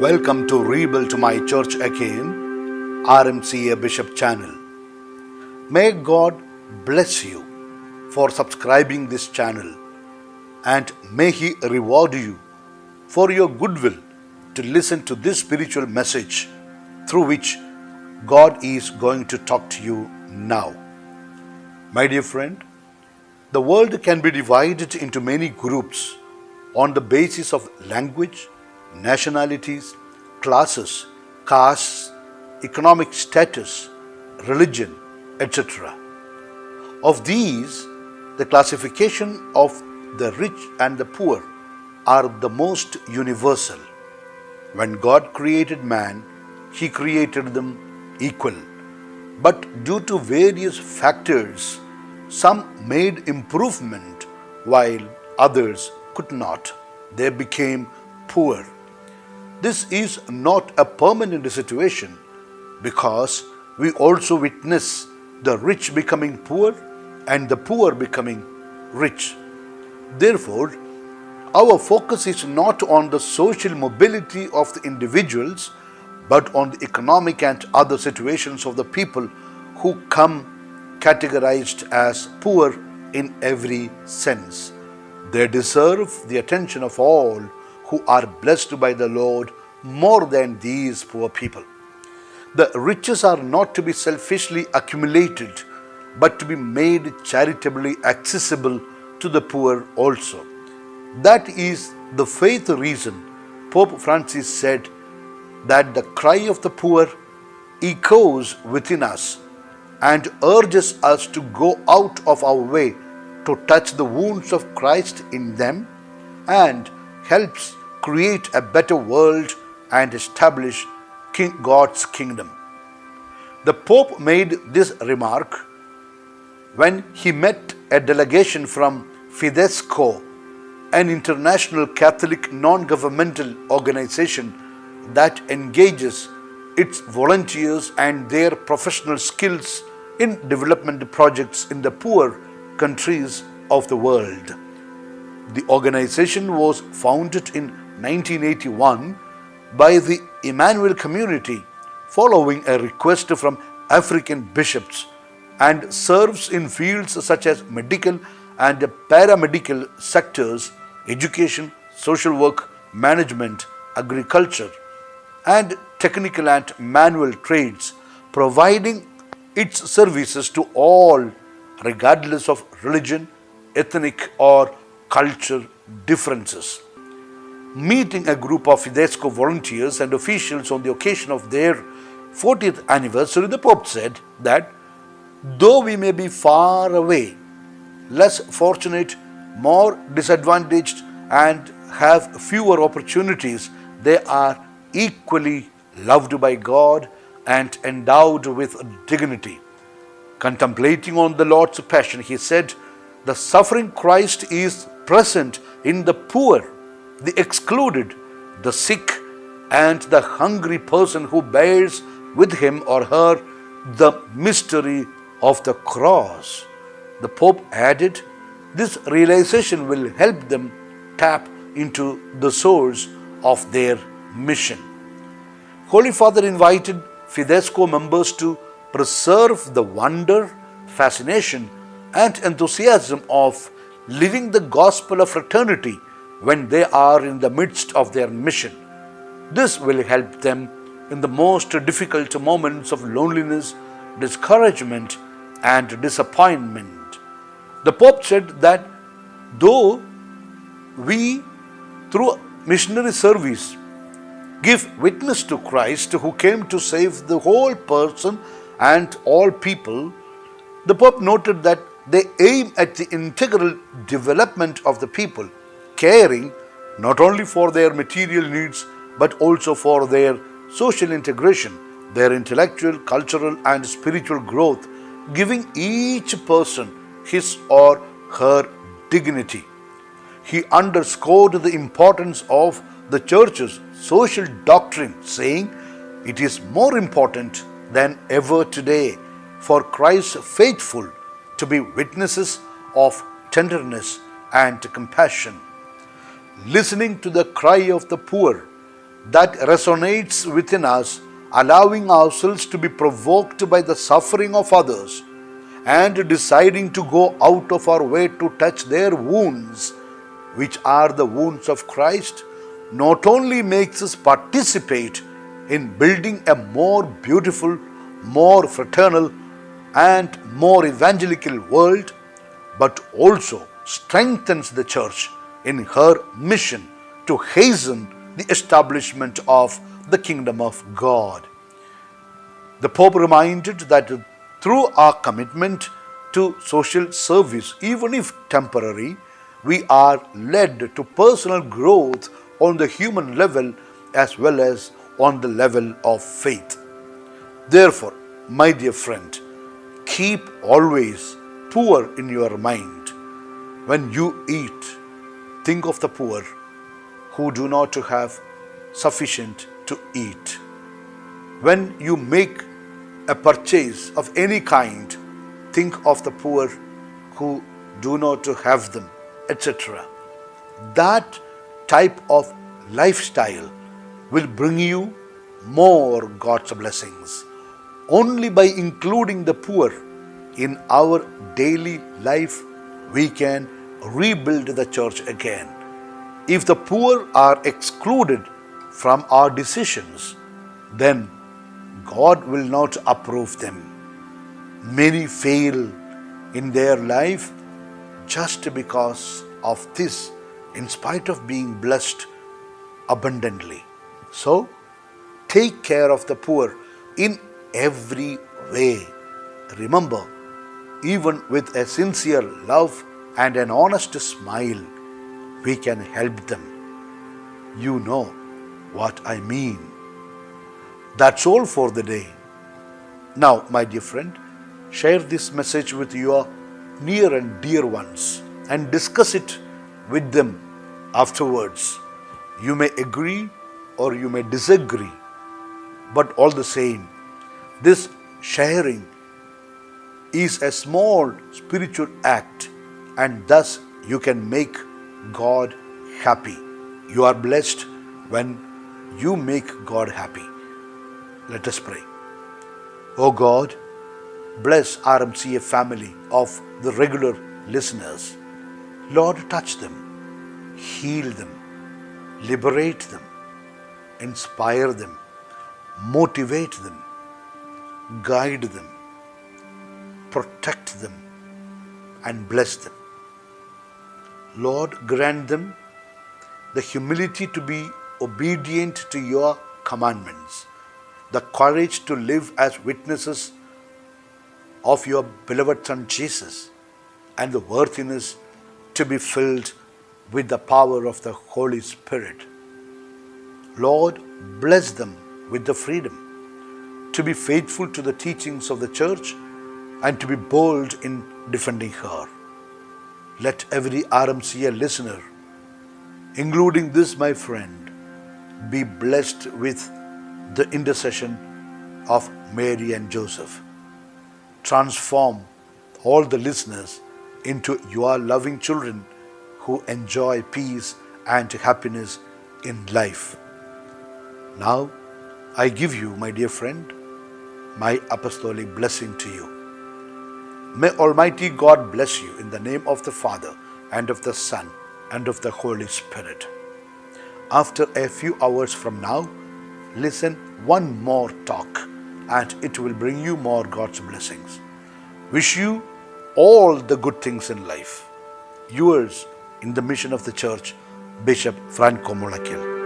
Welcome to Rebuild My Church again, RMCA Bishop channel. May God bless you for subscribing this channel, and may He reward you for your goodwill to listen to this spiritual message through which God is going to talk to you now. My dear friend, the world can be divided into many groups on the basis of language, nationalities, classes, castes, economic status, religion, etc. Of these, the classification of the rich and the poor are the most universal. When God created man, He created them equal. But due to various factors, some made improvement while others could not. They became poor. This is not a permanent situation because we also witness the rich becoming poor and the poor becoming rich. Therefore, our focus is not on the social mobility of the individuals, but on the economic and other situations of the people who come categorized as poor in every sense. They deserve the attention of all who are blessed by the Lord more than these poor people. The riches are not to be selfishly accumulated, but to be made charitably accessible to the poor also. That is the faith reason Pope Francis said that the cry of the poor echoes within us and urges us to go out of our way to touch the wounds of Christ in them and helps create a better world and establish God's kingdom. The Pope made this remark when he met a delegation from Fidesco, an international Catholic non-governmental organization that engages its volunteers and their professional skills in development projects in the poor countries of the world. The organization was founded in 1981 by the Emmanuel community following a request from African bishops and serves in fields such as medical and paramedical sectors, education, social work, management, agriculture, and technical and manual trades, providing its services to all regardless of religion, ethnic or culture differences. Meeting a group of Fidesco volunteers and officials on the occasion of their 40th anniversary, the Pope said that though we may be far away, less fortunate, more disadvantaged, and have fewer opportunities, they are equally loved by God and endowed with dignity. Contemplating on the Lord's passion, he said, the suffering Christ is present in the poor, the excluded, the sick, and the hungry person who bears with him or her the mystery of the cross. The Pope added, this realization will help them tap into the source of their mission. Holy Father invited Fidesco members to preserve the wonder, fascination, and enthusiasm of living the gospel of fraternity when they are in the midst of their mission. This will help them in the most difficult moments of loneliness, discouragement, and disappointment. The Pope said that though we, through missionary service, give witness to Christ who came to save the whole person and all people, the Pope noted that they aim at the integral development of the people, caring not only for their material needs but also for their social integration, their intellectual, cultural, and spiritual growth, giving each person his or her dignity. He underscored the importance of the Church's social doctrine, saying, it is more important than ever today for Christ's faithful to be witnesses of tenderness and compassion. Listening to the cry of the poor that resonates within us, allowing ourselves to be provoked by the suffering of others and deciding to go out of our way to touch their wounds, which are the wounds of Christ, not only makes us participate in building a more beautiful, more fraternal, and more evangelical world, but also strengthens the church in her mission to hasten the establishment of the kingdom of God. The Pope reminded that through our commitment to social service, even if temporary, we are led to personal growth on the human level as well as on the level of faith. Therefore, my dear friend, keep always poor in your mind. When you eat, think of the poor who do not have sufficient to eat. When you make a purchase of any kind, think of the poor who do not have them, etc. That type of lifestyle will bring you more God's blessings. Only by including the poor in our daily life, we can rebuild the church again. If the poor are excluded from our decisions, then God will not approve them. Many fail in their life just because of this, in spite of being blessed abundantly. So, take care of the poor in every way. Remember, even with a sincere love and an honest smile, we can help them. You know what I mean. That's all for the day. Now, my dear friend, share this message with your near and dear ones and discuss it with them afterwards. You may agree or you may disagree, but all the same, this sharing is a small spiritual act, and thus you can make God happy. You are blessed when you make God happy. Let us pray. O God, bless RMCA family of the regular listeners. Lord, touch them, heal them, liberate them, inspire them, motivate them, guide them, protect them, and bless them. Lord, grant them the humility to be obedient to your commandments, the courage to live as witnesses of your beloved Son Jesus, and the worthiness to be filled with the power of the Holy Spirit. Lord, bless them with the freedom to be faithful to the teachings of the church and to be bold in defending her. Let every RMCA listener, including this my friend, be blessed with the intercession of Mary and Joseph. Transform all the listeners into your loving children who enjoy peace and happiness in life. Now, I give you, my dear friend, my apostolic blessing to you. May Almighty God bless you in the name of the Father, and of the Son, and of the Holy Spirit. After a few hours from now, listen one more talk, and it will bring you more God's blessings. Wish you all the good things in life. Yours in the mission of the church, Bishop Franco Mullakkil.